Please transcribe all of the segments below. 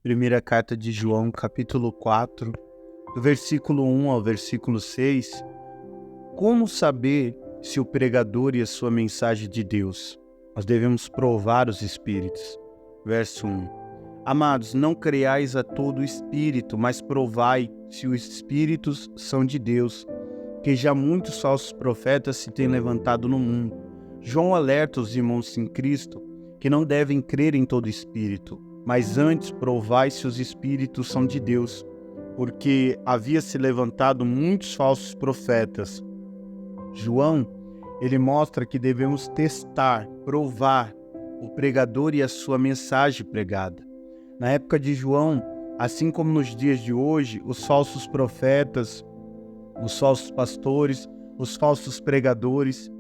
Primeira carta de João, capítulo 4, do versículo 1 ao versículo 6. Como saber se o pregador e a sua mensagem de Deus? Nós devemos provar os espíritos. Verso 1. Amados, não creais a todo espírito, mas provai se os espíritos são de Deus, que já muitos falsos profetas se têm levantado no mundo. João alerta os irmãos em Cristo que não devem crer em todo espírito, mas antes provai se os espíritos são de Deus, porque havia se levantado muitos falsos profetas. João, ele mostra que devemos testar, provar o pregador e a sua mensagem pregada. Na época de João, assim como nos dias de hoje, os falsos profetas, os falsos pastores, os falsos pregadores,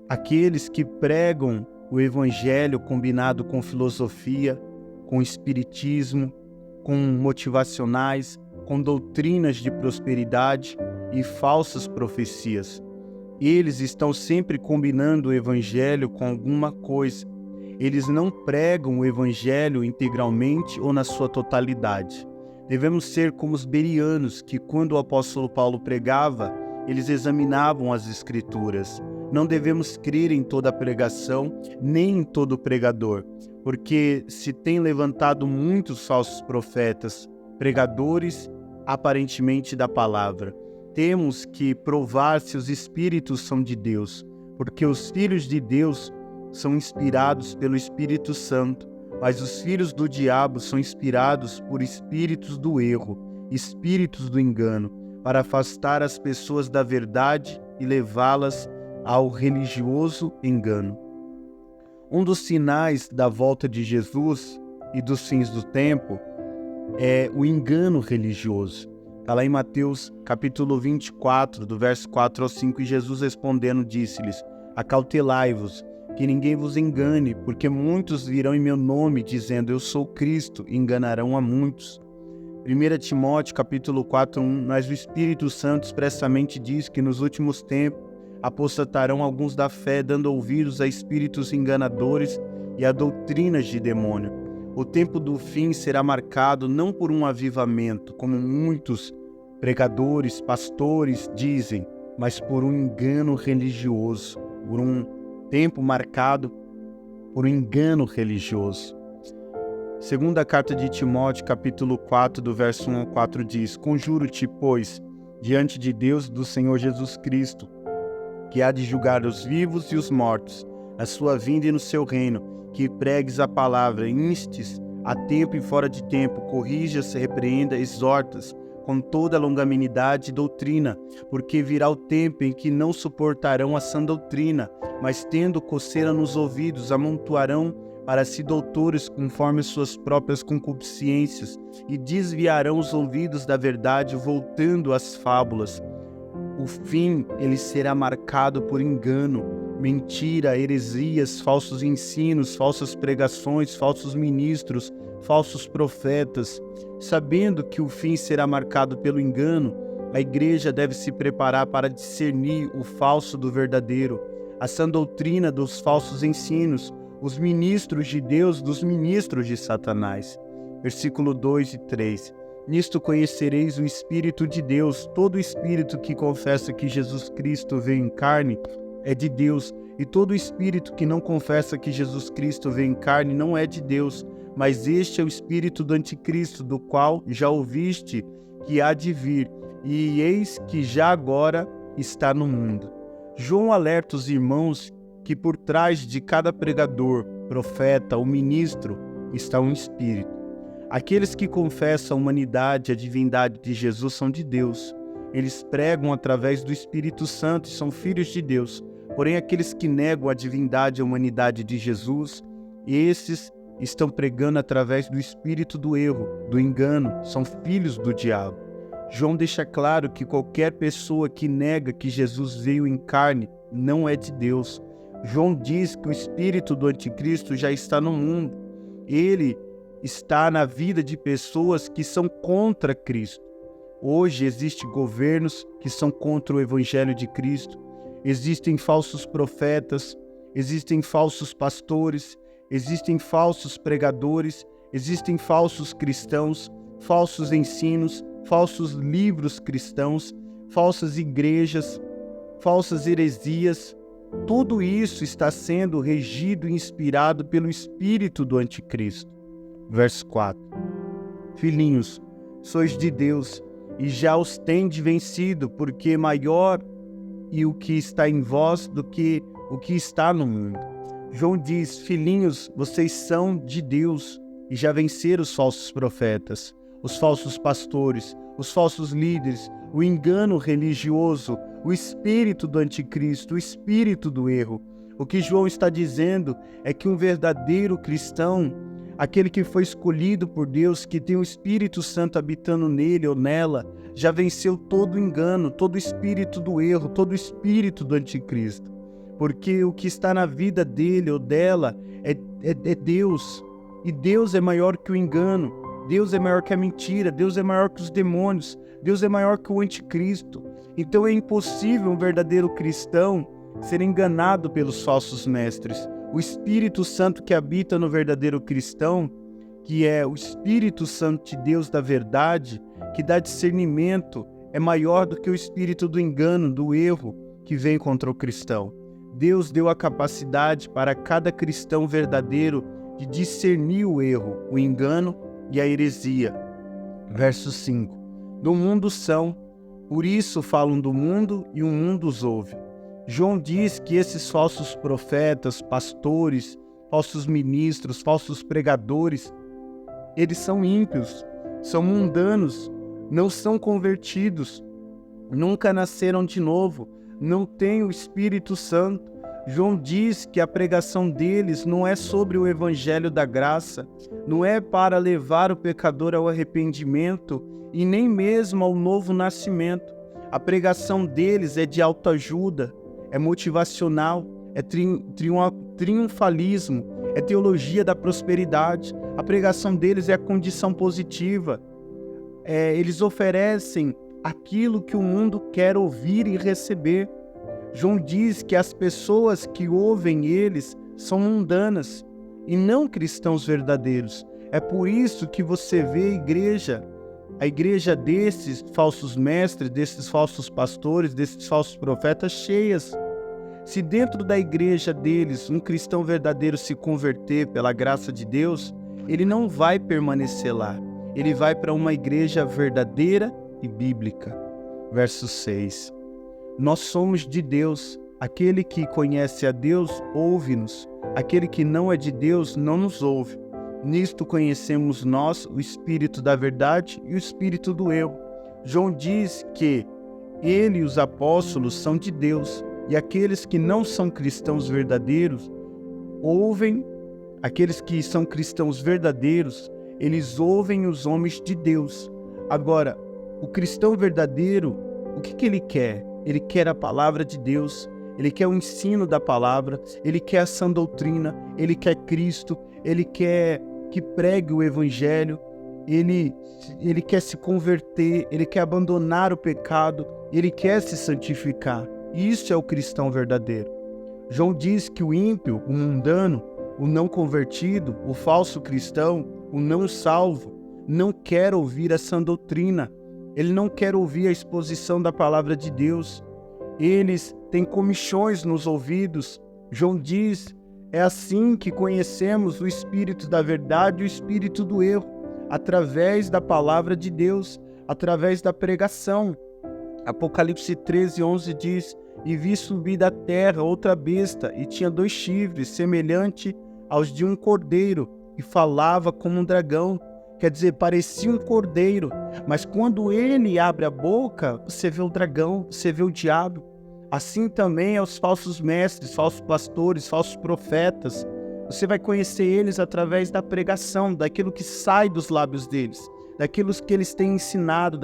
aqueles que pregam o evangelho combinado com filosofia, com espiritismo, com motivacionais, com doutrinas de prosperidade e falsas profecias. Eles estão sempre combinando o evangelho com alguma coisa. Eles não pregam o evangelho integralmente ou na sua totalidade. Devemos ser como os bereanos, que quando o apóstolo Paulo pregava, eles examinavam as escrituras. Não devemos crer em toda a pregação, nem em todo pregador, porque se tem levantado muitos falsos profetas, pregadores aparentemente da palavra. Temos que provar se os espíritos são de Deus, porque os filhos de Deus são inspirados pelo Espírito Santo, mas os filhos do diabo são inspirados por espíritos do erro, espíritos do engano, para afastar as pessoas da verdade e levá-las ao religioso engano. Um dos sinais da volta de Jesus e dos fins do tempo é o engano religioso. Está lá em Mateus capítulo 24, do verso 4 ao 5, e Jesus respondendo disse-lhes: acautelai-vos, que ninguém vos engane, porque muitos virão em meu nome, dizendo, eu sou Cristo, e enganarão a muitos. 1 Timóteo capítulo 4, 1, mas o Espírito Santo expressamente diz que nos últimos tempos apostatarão alguns da fé, dando ouvidos a espíritos enganadores e a doutrinas de demônio. O tempo do fim será marcado não por um avivamento, como muitos pregadores, pastores dizem, mas por um engano religioso, por um tempo marcado por um engano religioso. Segunda carta de Timóteo, capítulo 4, do verso 1 ao 4 diz: conjuro-te, pois, diante de Deus do Senhor Jesus Cristo, que há de julgar os vivos e os mortos, na sua vinda e no seu reino, que pregues a palavra, instes a tempo e fora de tempo, corrijas, repreenda, exortas, com toda a longanimidade e doutrina, porque virá o tempo em que não suportarão a sã doutrina, mas tendo coceira nos ouvidos, amontoarão para si doutores conforme suas próprias concupiscências, e desviarão os ouvidos da verdade, voltando às fábulas. O fim, ele será marcado por engano, mentira, heresias, falsos ensinos, falsas pregações, falsos ministros, falsos profetas. Sabendo que o fim será marcado pelo engano, a igreja deve se preparar para discernir o falso do verdadeiro, a sã doutrina dos falsos ensinos, os ministros de Deus dos ministros de Satanás. Versículo 2 e 3. Nisto conhecereis o Espírito de Deus. Todo espírito que confessa que Jesus Cristo veio em carne é de Deus, e todo espírito que não confessa que Jesus Cristo veio em carne não é de Deus, mas este é o espírito do anticristo, do qual já ouviste que há de vir, e eis que já agora está no mundo. João alerta os irmãos que por trás de cada pregador, profeta ou ministro está um espírito. Aqueles que confessam a humanidade e a divindade de Jesus são de Deus. Eles pregam através do Espírito Santo e são filhos de Deus. Porém, aqueles que negam a divindade e a humanidade de Jesus, esses estão pregando através do espírito do erro, do engano, são filhos do diabo. João deixa claro que qualquer pessoa que nega que Jesus veio em carne não é de Deus. João diz que o espírito do anticristo já está no mundo. Ele está na vida de pessoas que são contra Cristo. Hoje existem governos que são contra o Evangelho de Cristo, existem falsos profetas, existem falsos pastores, existem falsos pregadores existem falsos cristãos, falsos ensinos, falsos livros cristãos, falsas igrejas, falsas heresias. Tudo isso está sendo regido e inspirado pelo espírito do anticristo. Verso 4. Filhinhos, sois de Deus e já os tendes vencido, porque maior é o que está em vós do que o que está no mundo. João diz: filhinhos, vocês são de Deus e já venceram os falsos profetas, os falsos pastores, os falsos líderes, o engano religioso, o espírito do anticristo, o espírito do erro. O que João está dizendo é que um verdadeiro cristão, aquele que foi escolhido por Deus, que tem o Espírito Santo habitando nele ou nela, já venceu todo o engano, todo o espírito do erro, todo o espírito do anticristo. Porque o que está na vida dele ou dela é Deus. E Deus é maior que o engano, Deus é maior que a mentira, Deus é maior que os demônios, Deus é maior que o anticristo. Então é impossível um verdadeiro cristão ser enganado pelos falsos mestres. O Espírito Santo que habita no verdadeiro cristão, que é o Espírito Santo de Deus da verdade, que dá discernimento, é maior do que o espírito do engano, do erro que vem contra o cristão. Deus deu a capacidade para cada cristão verdadeiro de discernir o erro, o engano e a heresia. Verso 5. Do mundo são, por isso falam do mundo e o mundo os ouve. João diz que esses falsos profetas, pastores, falsos ministros, falsos pregadores, eles são ímpios, são mundanos, não são convertidos, nunca nasceram de novo, não têm o Espírito Santo. João diz que a pregação deles não é sobre o evangelho da graça, não é para levar o pecador ao arrependimento e nem mesmo ao novo nascimento. A pregação deles é de autoajuda, é motivacional, é triunfalismo, é teologia da prosperidade. A pregação deles é a condição positiva. Eles oferecem aquilo que o mundo quer ouvir e receber. João diz que as pessoas que ouvem eles são mundanas e não cristãos verdadeiros. É por isso que você vê a igreja desses falsos mestres, desses falsos pastores, desses falsos profetas cheias. Se dentro da igreja deles um cristão verdadeiro se converter pela graça de Deus, ele não vai permanecer lá. Ele vai para uma igreja verdadeira e bíblica. Verso 6. Nós somos de Deus. Aquele que conhece a Deus, ouve-nos. Aquele que não é de Deus, não nos ouve. Nisto conhecemos nós o espírito da verdade e o espírito do erro. João diz que ele e os apóstolos são de Deus, e aqueles que não são cristãos verdadeiros ouvem, aqueles que são cristãos verdadeiros, eles ouvem os homens de Deus. Agora, o cristão verdadeiro, o que ele quer? Ele quer a palavra de Deus, ele quer o ensino da palavra, ele quer a sã doutrina, ele quer Cristo, ele quer que pregue o evangelho, ele quer se converter, ele quer abandonar o pecado, ele quer se santificar. Isso é o cristão verdadeiro. João diz que o ímpio, o mundano, o não convertido, o falso cristão, o não salvo, não quer ouvir a sã doutrina. Ele não quer ouvir a exposição da palavra de Deus. Eles têm comichões nos ouvidos. João diz, é assim que conhecemos o espírito da verdade e o espírito do erro, através da palavra de Deus, através da pregação. Apocalipse 13:11 diz: e vi subir da terra outra besta, e tinha 2 chifres, semelhante aos de um cordeiro, e falava como um dragão. Quer dizer, parecia um cordeiro, mas quando ele abre a boca, você vê o dragão, você vê o diabo. Assim também é os falsos mestres, falsos pastores, falsos profetas. Você vai conhecer eles através da pregação, daquilo que sai dos lábios deles, daquilo que eles têm ensinado,